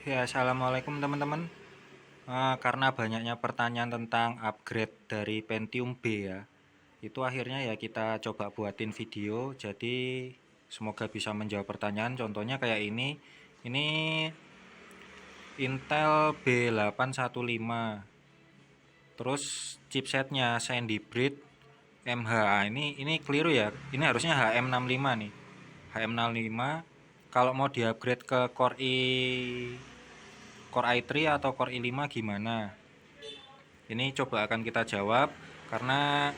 Ya, assalamualaikum teman-teman. Karena banyaknya pertanyaan tentang upgrade dari Pentium B ya, itu akhirnya ya kita coba buatin video. Jadi semoga bisa menjawab pertanyaan. Contohnya kayak ini Intel B815. Terus chipsetnya Sandy Bridge MH. Ini keliru ya. Ini harusnya HM65 nih. HM65. Kalau mau di-upgrade ke Core i3 atau Core i5 gimana? Ini coba akan kita jawab karena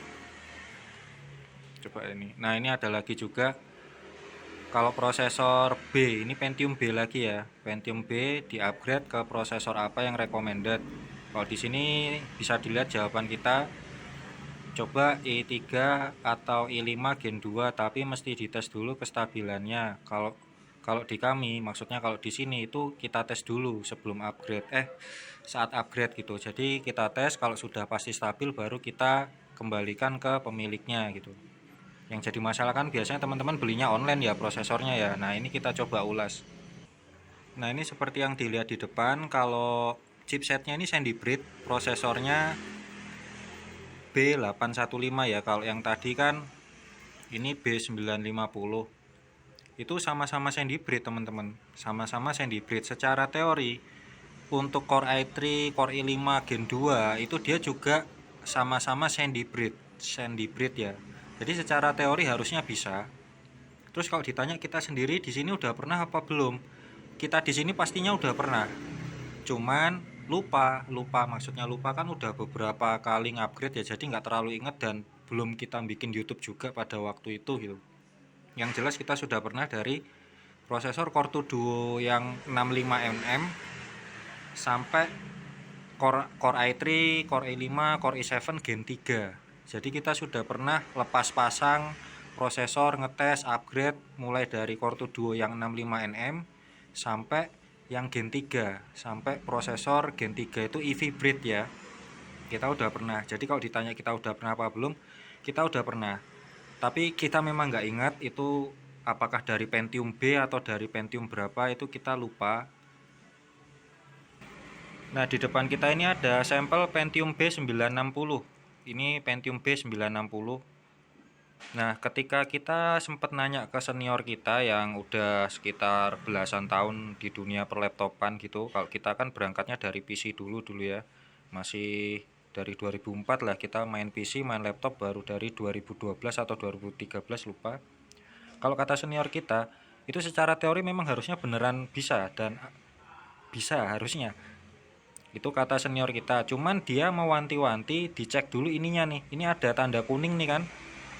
coba ini. Nah, ini ada lagi juga kalau prosesor B, ini Pentium B lagi ya. Pentium B di-upgrade ke prosesor apa yang recommended? Kalau di sini bisa dilihat jawaban kita coba i3 atau i5 Gen 2, tapi mesti dites dulu kestabilannya. Kalau di kami, maksudnya kalau di sini itu kita tes dulu sebelum upgrade. Saat upgrade gitu. Jadi kita tes kalau sudah pasti stabil baru kita kembalikan ke pemiliknya gitu. Yang jadi masalah kan biasanya teman-teman belinya online ya prosesornya ya. Nah, ini kita coba ulas. Nah, ini seperti yang dilihat di depan, kalau chipsetnya ini Sandy Bridge, prosesornya B815 ya. Kalau yang tadi kan ini B950. Itu sama-sama Sandy Bridge, teman-teman. Sama-sama Sandy Bridge. Secara teori untuk Core i3, Core i5 Gen 2 itu dia juga sama-sama Sandy Bridge. Sandy Bridge ya. Jadi secara teori harusnya bisa. Terus kalau ditanya kita sendiri di sini udah pernah apa belum? Kita di sini pastinya udah pernah. Cuman lupa maksudnya lupa kan udah beberapa kali ngupgrade ya, jadi nggak terlalu inget dan belum kita bikin YouTube juga pada waktu itu gitu. Yang jelas kita sudah pernah dari prosesor Core 2 Duo yang 65 nm sampai Core i3, Core i5, Core i7 Gen 3. Jadi kita sudah pernah lepas pasang prosesor, ngetes, upgrade mulai dari Core 2 Duo yang 65 nm sampai yang Gen 3, sampai prosesor Gen 3 itu EV Bridge ya. Kita udah pernah. Jadi kalau ditanya kita udah pernah apa belum, kita udah pernah. Tapi kita memang nggak ingat itu apakah dari Pentium B atau dari Pentium berapa, itu kita lupa. Nah, di depan kita ini ada sampel Pentium B960. Ini Pentium B960. Nah, ketika kita sempat nanya ke senior kita yang udah sekitar belasan tahun di dunia perlaptopan gitu, kalau kita kan berangkatnya dari PC dulu ya. Masih dari 2004 lah kita main PC, main laptop baru dari 2012 atau 2013 lupa. Kalau kata senior kita, itu secara teori memang harusnya beneran bisa dan bisa harusnya. Itu kata senior kita. Cuman dia mewanti-wanti dicek dulu ininya nih. Ini ada tanda kuning nih kan.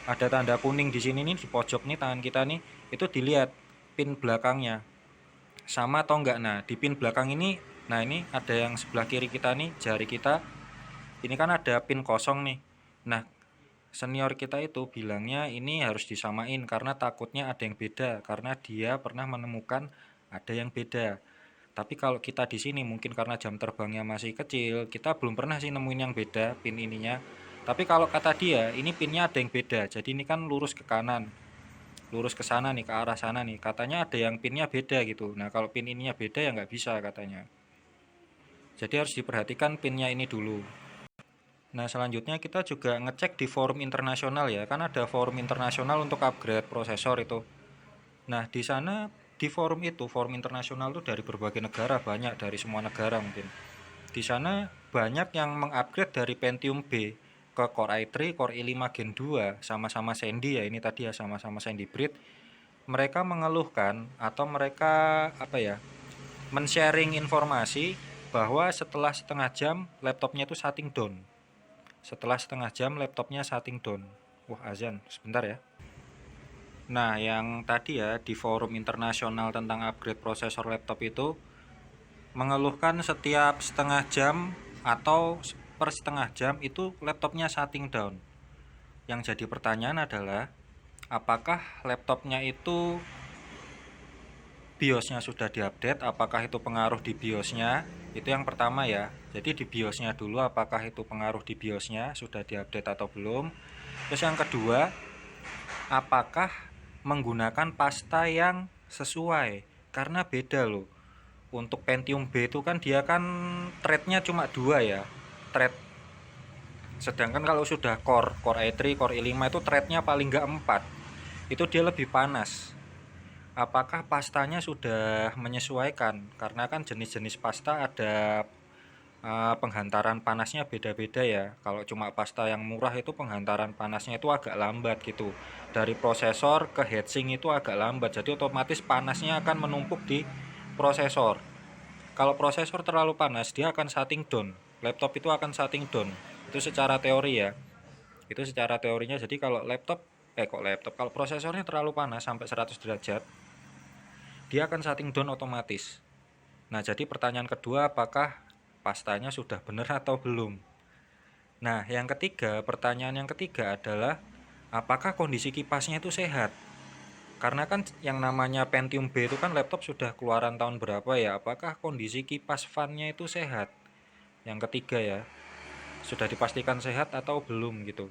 Ada tanda kuning di sini nih di pojok nih tangan kita nih. Itu dilihat pin belakangnya sama atau enggak. Nah, di pin belakang ini, nah ini ada yang sebelah kiri kita nih, jari kita. Ini kan ada pin kosong nih. Nah, senior kita itu bilangnya ini harus disamain karena takutnya ada yang beda karena dia pernah menemukan ada yang beda. Tapi kalau kita di sini mungkin karena jam terbangnya masih kecil, kita belum pernah sih nemuin yang beda pin ininya. Tapi kalau kata dia, ini pinnya ada yang beda. Jadi ini kan lurus ke kanan, lurus ke sana nih, ke arah sana nih. Katanya ada yang pinnya beda gitu. Nah, kalau pin ininya beda ya nggak bisa katanya. Jadi harus diperhatikan pinnya ini dulu. Nah, selanjutnya kita juga ngecek di forum internasional ya. Kan ada forum internasional untuk upgrade prosesor itu. Nah, di sana di forum itu, forum internasional itu dari berbagai negara, banyak dari semua negara mungkin. Di sana banyak yang mengupgrade dari Pentium B ke Core i3, Core i5 Gen 2, sama-sama Sandy ya, ini tadi ya sama-sama Sandy Bridge. Mereka mengeluhkan atau mereka apa ya, men-sharing informasi bahwa setelah setengah jam laptopnya itu shutting down. Setelah setengah jam laptopnya shutting down. Wah, azan, sebentar ya. Nah, yang tadi ya di forum internasional tentang upgrade prosesor laptop itu mengeluhkan setiap setengah jam atau per setengah jam itu laptopnya shutting down. Yang jadi pertanyaan adalah apakah laptopnya itu BIOSnya sudah diupdate, apakah itu pengaruh di BIOSnya? Itu yang pertama ya. Jadi di BIOSnya dulu apakah itu pengaruh di BIOSnya sudah diupdate atau belum? Terus yang kedua, apakah menggunakan pasta yang sesuai? Karena beda loh. untuk Pentium B itu kan dia kan thread-nya cuma 2 ya, thread. Sedangkan kalau sudah core i3, core i5 itu thread-nya paling nggak 4. Itu dia lebih panas. Apakah pastanya sudah menyesuaikan? Karena kan jenis-jenis pasta ada penghantaran panasnya beda-beda ya. Kalau cuma pasta yang murah itu penghantaran panasnya itu agak lambat gitu. Dari prosesor ke heatsink itu agak lambat. Jadi otomatis panasnya akan menumpuk di prosesor. Kalau prosesor terlalu panas, dia akan shutting down. Laptop itu akan shutting down. Itu secara teori ya. Itu secara teorinya. Jadi kalau kalau prosesornya terlalu panas sampai 100 derajat, dia akan shutting down otomatis. Nah, jadi pertanyaan kedua, apakah pastanya sudah benar atau belum? Nah, pertanyaan yang ketiga adalah apakah kondisi kipasnya itu sehat? Karena kan yang namanya Pentium B itu kan laptop sudah keluaran tahun berapa ya? Apakah kondisi kipas fan-nya itu sehat? Yang ketiga ya, sudah dipastikan sehat atau belum gitu.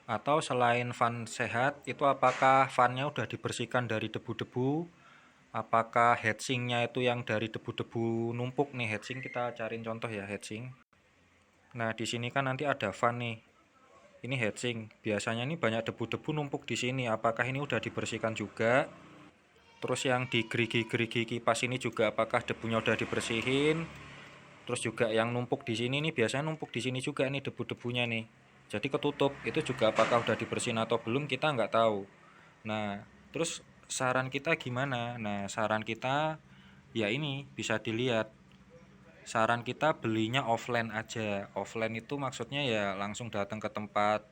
Atau selain fan sehat, itu apakah fan-nya udah dibersihkan dari debu-debu? Apakah heatsinknya itu yang dari debu-debu numpuk nih? Heatsink kita cariin contoh ya, heatsink. Nah, di sini kan nanti ada fan nih. Ini heatsink. Biasanya ini banyak debu-debu numpuk di sini. Apakah ini udah dibersihkan juga? Terus yang di gerigi-gerigi kipas ini juga apakah debunya udah dibersihin? Terus juga yang numpuk di sini nih biasanya numpuk di sini juga nih debu-debunya nih. Jadi ketutup. Itu juga apakah udah dibersihin atau belum kita nggak tahu. Nah, terus saran kita gimana? Nah, saran kita ya ini bisa dilihat. Saran kita belinya offline aja. Offline itu maksudnya ya langsung datang ke tempat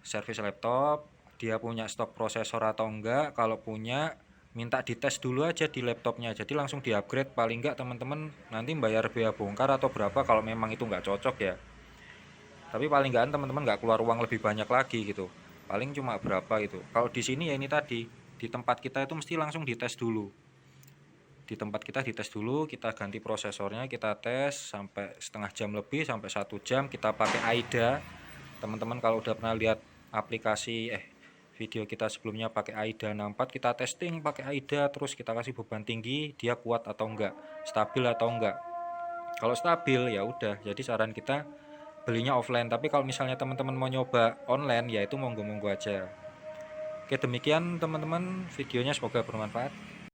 servis laptop, dia punya stok prosesor atau enggak. Kalau punya, minta dites dulu aja di laptopnya. Jadi langsung di-upgrade. Paling enggak teman-teman nanti bayar biaya bongkar atau berapa kalau memang itu enggak cocok ya. Tapi paling enggak teman-teman enggak keluar uang lebih banyak lagi gitu. Paling cuma berapa itu. Kalau di sini ya ini tadi, di tempat kita itu mesti langsung dites dulu. Di tempat kita dites dulu, kita ganti prosesornya, kita tes sampai setengah jam lebih, sampai 1 jam. Kita pakai AIDA. Teman-teman kalau udah pernah lihat aplikasi video kita sebelumnya pakai AIDA 64, kita testing pakai AIDA, terus kita kasih beban tinggi, dia kuat atau enggak, stabil atau enggak. Kalau stabil ya udah, jadi saran kita belinya offline. Tapi kalau misalnya teman-teman mau nyoba online ya itu monggo-monggo aja. Oke, demikian teman-teman videonya, semoga bermanfaat.